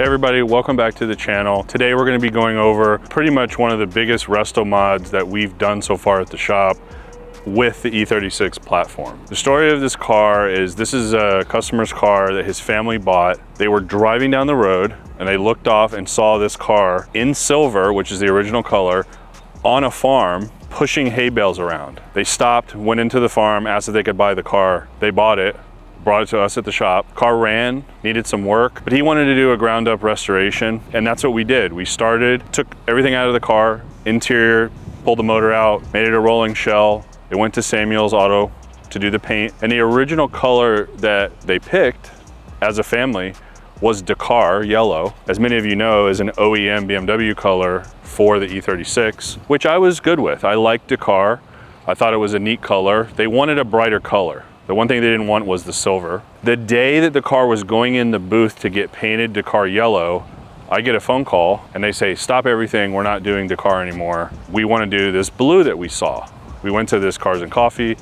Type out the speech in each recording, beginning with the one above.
everybody, welcome back to the channel. Today we're going to be going over pretty much one of the biggest resto mods that we've done so far at the shop with the E36 platform. The story of this car is this is a customer's car that his family bought. They were driving down the road and they looked off and saw this car in silver, which is the original color, on a farm pushing hay bales around. They stopped, went into the farm, asked if they could buy the car. They bought it, brought it to us at the shop. Car ran, needed some work, but he wanted to do a ground up restoration, and that's what we did. We started, took everything out of the car, interior, pulled the motor out, made it a rolling shell. It went to Samuel's Auto to do the paint, and the original color that they picked as a family was Dakar yellow. As many of you know, is an OEM BMW color for the E36, which I was good with. I liked Dakar. I thought it was a neat color. They wanted a brighter color. The one thing they didn't want was the silver. The day that the car was going in the booth to get painted Dakar yellow, I get a phone call and they say, stop everything, we're not doing Dakar anymore. We want to do this blue that we saw. We went to this Cars and Coffee,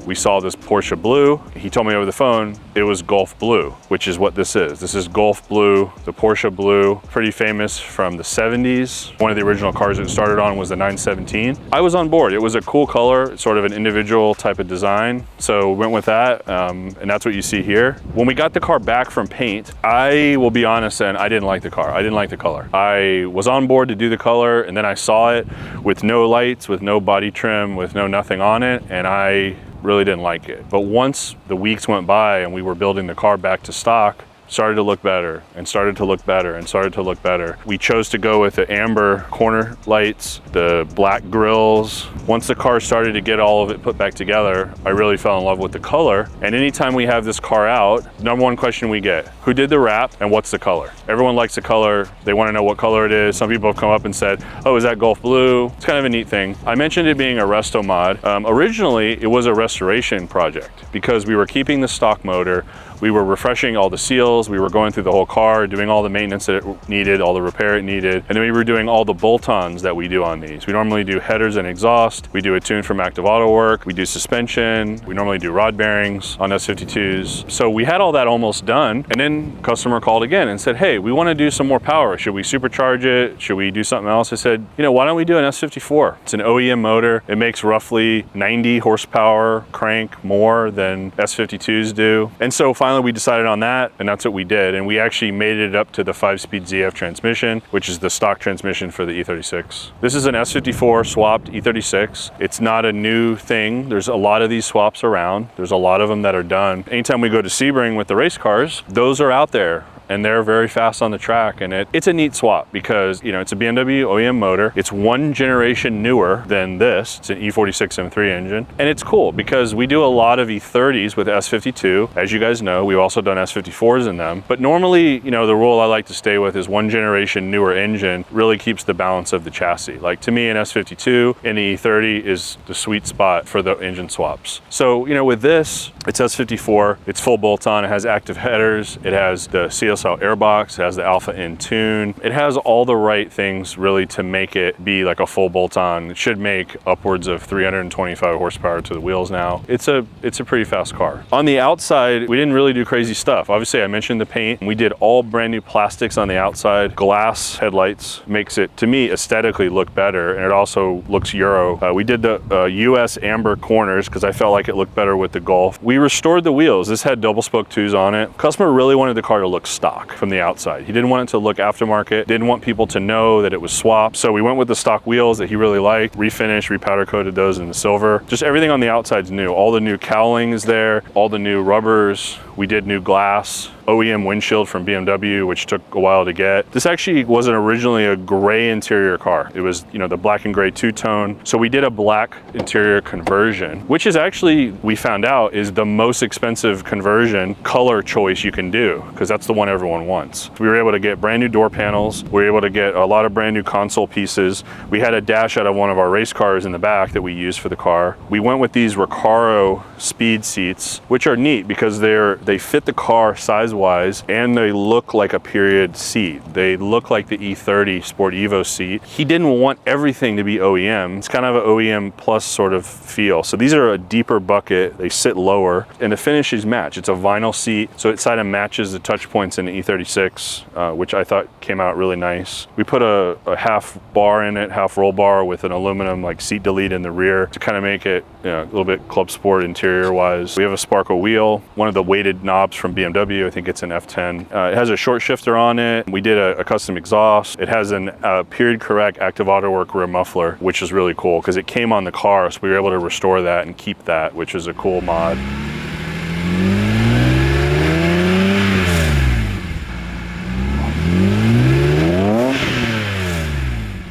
we saw this Porsche blue. He told me over the phone it was Gulf blue, which is what this is. This is Gulf blue, the Porsche blue, pretty famous from the 70s. One of the original cars it started on was the 917. I was on board. It was a cool color, sort of an individual type of design. So we went with that, and that's what you see here. When we got the car back from paint, I will be honest and I didn't like the car. I didn't like the color. I was on board to do the color, and then I saw it with no lights, with no body trim, with no nothing on it, and I really didn't like it. But once the weeks went by and we were building the car back to stock, started to look better and started to look better and started to look better. We chose to go with the amber corner lights, the black grills. Once the car started to get all of it put back together, I really fell in love with the color. And anytime we have this car out, number one question we get, who did the wrap and what's the color? Everyone likes the color. They want to know what color it is. Some people have come up and said, oh, is that Gulf blue? It's kind of a neat thing. I mentioned it being a Resto-Mod. Originally, it was a restoration project because we were keeping the stock motor. We were refreshing all the seals. We were going through the whole car, doing all the maintenance that it needed, all the repair it needed. And then we were doing all the bolt-ons that we do on these. We normally do headers and exhaust. We do a tune from Active Auto Work. We do suspension. We normally do rod bearings on S52s. So we had all that almost done. And then customer called again and said, hey, we want to do some more power. Should we supercharge it? Should we do something else? I said, you know, why don't we do an S54? It's an OEM motor. It makes roughly 90 horsepower crank more than S52s do. And so finally we decided on that, and that's what we did. And we actually made it up to the 5-speed ZF transmission, which is the stock transmission for the E36. This is an S54 swapped E36. It's not a new thing. There's a lot of these swaps around. There's a lot of them that are done. Anytime we go to Sebring with the race cars, those are out there, and they're very fast on the track. And it's a neat swap because, you know, it's a BMW OEM motor. It's one generation newer than this. It's an E46 M3 engine. And it's cool because we do a lot of E30s with S52. As you guys know, we've also done S54s in them. But normally, you know, the rule I like to stay with is one generation newer engine really keeps the balance of the chassis. Like to me, an S52 and the E30 is the sweet spot for the engine swaps. So, you know, with this, it's S54, it's full bolt-on, it has active headers, it has the CSL airbox, it has the Alpha in tune. It has all the right things really to make it be like a full bolt-on. It should make upwards of 325 horsepower to the wheels now. It's a pretty fast car. On the outside, we didn't really do crazy stuff. Obviously, I mentioned the paint. We did all brand new plastics on the outside. Glass headlights makes it, to me, aesthetically look better, and it also looks Euro. We did the US amber corners because I felt like it looked better with the Gulf. We restored the wheels. This had double spoke 2s on it. Customer really wanted the car to look stock from the outside. He didn't want it to look aftermarket, didn't want people to know that it was swapped. So we went with the stock wheels that he really liked, refinished, repowder coated those in the silver. Just everything on the outside's new. All the new cowling is there, all the new rubbers. We did new glass, OEM windshield from BMW, which took a while to get. This actually wasn't originally a gray interior car. It was, you know, the black and gray two-tone. So we did a black interior conversion, which is actually, we found out, is the most expensive conversion color choice you can do, because that's the one everyone wants. We were able to get brand new door panels. We were able to get a lot of brand new console pieces. We had a dash out of one of our race cars in the back that we used for the car. We went with these Recaro speed seats, which are neat because they fit the car size wise, and they look like a period seat. They look like the E30 Sport Evo seat. He didn't want everything to be OEM. It's kind of an OEM plus sort of feel. So these are a deeper bucket. They sit lower, and the finishes match. It's a vinyl seat, so it kind of matches the touch points in the E36, which I thought came out really nice. We put a half bar in it, half roll bar with an aluminum like seat delete in the rear to kind of make it, you know, a little bit club sport interior wise. We have a Sparco wheel, one of the weighted knobs from BMW. I think it's an F10. It has a short shifter on it. We did a custom exhaust. It has a period correct active auto work rear muffler, which is really cool because it came on the car, so we were able to restore that and keep that, which is a cool mod.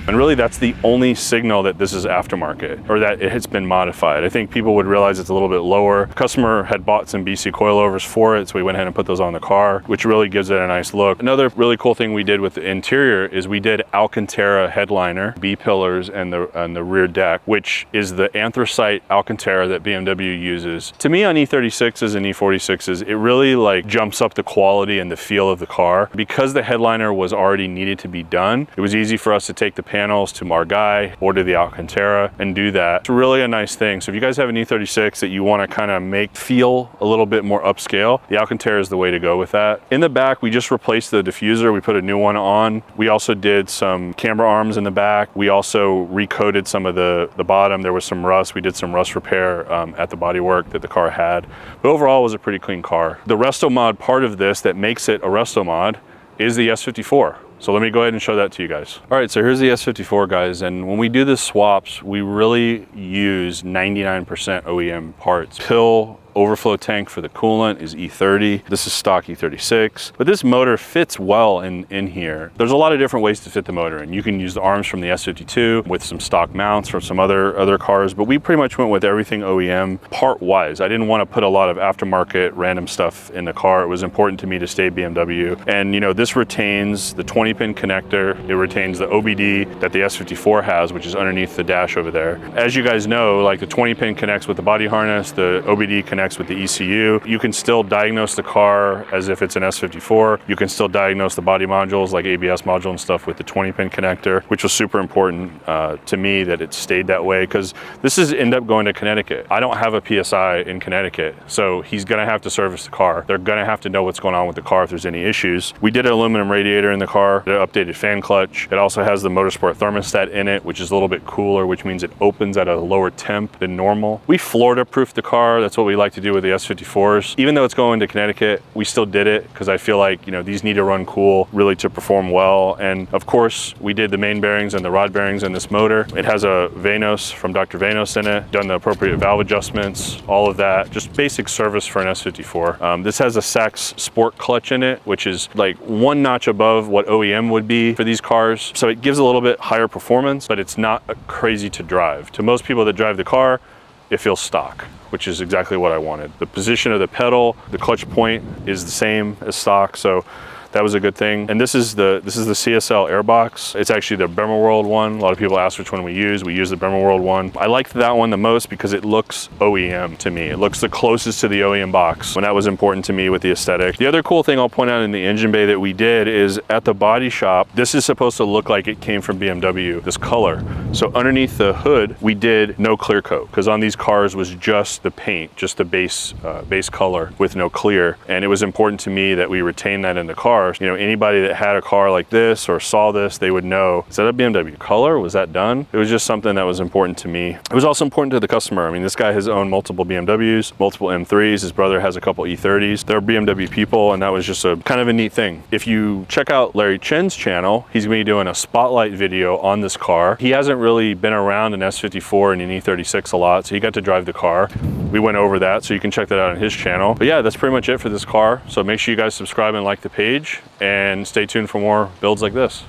And really that's the only signal that this is aftermarket or that it has been modified. I think people would realize it's a little bit lower. The customer had bought some BC coilovers for it, so we went ahead and put those on the car, which really gives it a nice look. Another really cool thing we did with the interior is we did Alcantara headliner, B-pillars, and the rear deck, which is the anthracite Alcantara that BMW uses. To me, on E36s and E46s, it really like jumps up the quality and the feel of the car. Because the headliner was already needed to be done, it was easy for us to take the panels to Margai, order the Alcantara, and do that. It's really a nice thing. So if you guys have an E36 that you want to kind of make feel a little bit more upscale, the Alcantara is the way to go with that. In the back, we just replaced the diffuser. We put a new one on. We also did some camber arms in the back. We also recoated some of the bottom. There was some rust. We did some rust repair at the bodywork that the car had. But overall, it was a pretty clean car. The Resto-Mod part of this that makes it a Resto-Mod is the S54. So let me go ahead and show that to you guys. All right, so here's the S54, guys. And when we do the swaps, we really use 99% OEM parts. Pill overflow tank for the coolant is E30. This is stock E36, but this motor fits well in here. There's a lot of different ways to fit the motor, and you can use the arms from the S52 with some stock mounts from some other cars, but we pretty much went with everything OEM part-wise. I didn't want to put a lot of aftermarket random stuff in the car. It was important to me to stay BMW. And you know, this retains the 20-pin connector. It retains the OBD that the S54 has, which is underneath the dash over there. As you guys know, like the 20-pin connects with the body harness, the OBD connects with the ECU. You can still diagnose the car as if it's an S54. You can still diagnose the body modules like ABS module and stuff with the 20-pin connector, which was super important to me that it stayed that way, because this is end up going to Connecticut. I don't have a PSI in Connecticut, so he's gonna have to service the car. They're gonna have to know what's going on with the car if there's any issues. We did an aluminum radiator in the car, the updated fan clutch. It also has the Motorsport thermostat in it, which is a little bit cooler, which means it opens at a lower temp than normal. We Florida-proofed the car. That's what we like to do with the S54s. Even though it's going to Connecticut, we still did it because I feel like, you know, these need to run cool really to perform well. And of course, we did the main bearings and the rod bearings in this motor. It has a Vanos from Dr. Vanos in it, done the appropriate valve adjustments, all of that. Just basic service for an S54. This has a Sachs Sport clutch in it, which is like one notch above what OEM would be for these cars. So it gives a little bit higher performance, but it's not crazy to drive. To most people that drive the car, it feels stock, which is exactly what I wanted. The position of the pedal, the clutch point is the same as stock, so that was a good thing. And this is the CSL airbox. It's actually the Bremer World one. A lot of people ask which one we use. We use the Bremer World one. I liked that one the most because it looks OEM to me. It looks the closest to the OEM box, when that was important to me with the aesthetic. The other cool thing I'll point out in the engine bay that we did is at the body shop, this is supposed to look like it came from BMW, this color. So underneath the hood, we did no clear coat, because on these cars was just the paint, just the base color with no clear. And it was important to me that we retain that in the car. You know, anybody that had a car like this or saw this, they would know, is that a BMW color? Was that done? It was just something that was important to me. It was also important to the customer. I mean, this guy has owned multiple BMWs, multiple M3s. His brother has a couple E30s. They're BMW people, and that was just a kind of a neat thing. If you check out Larry Chen's channel, he's gonna be doing a spotlight video on this car. He hasn't really been around an S54 and an E36 a lot, so he got to drive the car. We went over that, so you can check that out on his channel. But yeah, that's pretty much it for this car. So make sure you guys subscribe and like the page, and stay tuned for more builds like this.